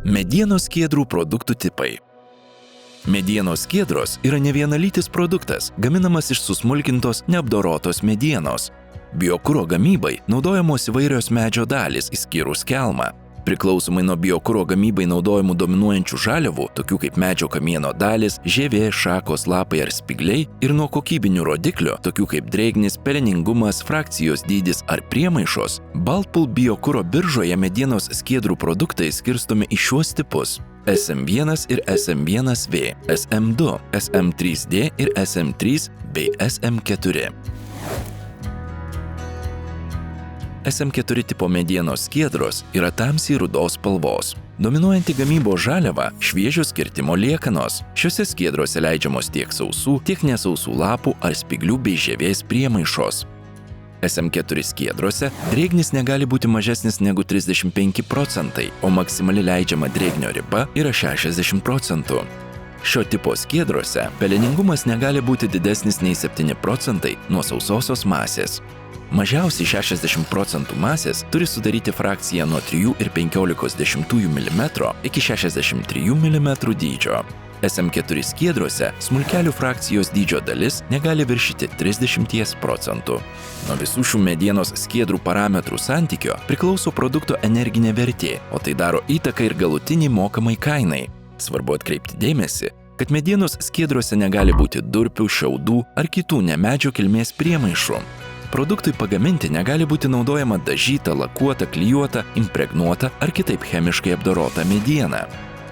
Medienos skiedrų produktų tipai. Medienos skiedros yra nevienalytis produktas, gaminamas iš susmulkintos, neapdorotos medienos. Biokuro gamybai naudojamos įvairios medžio dalys, išskyrus kelmą. Priklausomai nuo biokuro gamybai naudojamų dominuojančių žaliavų, tokių kaip medžio kamieno dalis, žievė, šakos, lapai ar spygliai, ir nuo kokybinių rodiklių, tokių kaip drėgnis, peleningumas, frakcijos dydis ar priemaišos, Baltpool biokuro biržoje medienos skiedrų produktai skirstomi į šiuos tipus: SM1 ir SM1V, SM2, SM3D ir SM3 bei SM4. SM4 tipo medienos skiedros yra tamsiai rudos spalvos. Dominuojanti gamybos žaliava – šviežios kirtimo liekanos. Šiuose skiedrose leidžiamos tiek sausų, tiek nesausų lapų ar spyglių bei žievės priemaišos. SM4 skiedrose drėgnis negali būti mažesnis negu 35%, o maksimali leidžiama drėgnio riba yra 60%. Šio tipo skiedrose peleningumas negali būti didesnis nei 7% nuo sausosios masės. Mažiausiai 60% masės turi sudaryti frakciją nuo 3,15 mm iki 63 mm dydžio. SM4 skiedrose smulkelių frakcijos dydžio dalis negali viršyti 30%. Nuo visų šių medienos skiedrų parametrų santykio priklauso produkto energinė vertė, o tai daro įtaką ir galutiniai mokamai kainai. Svarbu atkreipti dėmesį, kad medienos skiedrose negali būti durpių, šiaudų ar kitų nemedžio kilmės priemaišų. Produktui pagaminti negali būti naudojama dažyta, lakuota, klijuota, impregnuota ar kitaip chemiškai apdorota mediena.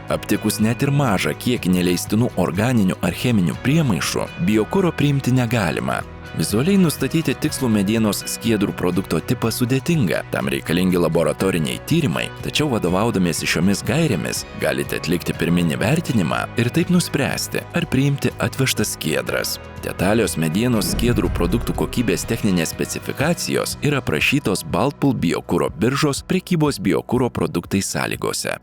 Aptikus net ir mažą kiekį neleistinų organinių ar cheminių priemaišų, biokuro priimti negalima. Vizualiai nustatyti tikslų medienos skiedrų produkto tipą sudėtinga, tam reikalingi laboratoriniai tyrimai, tačiau vadovaudamiesi šiomis gairėmis galite atlikti pirminį vertinimą ir taip nuspręsti, ar priimti atvežtas skiedras. Detalios medienos skiedrų produktų kokybės techninės specifikacijos yra aprašytos Baltpool biokuro biržos prekybos biokuro produktai sąlygose.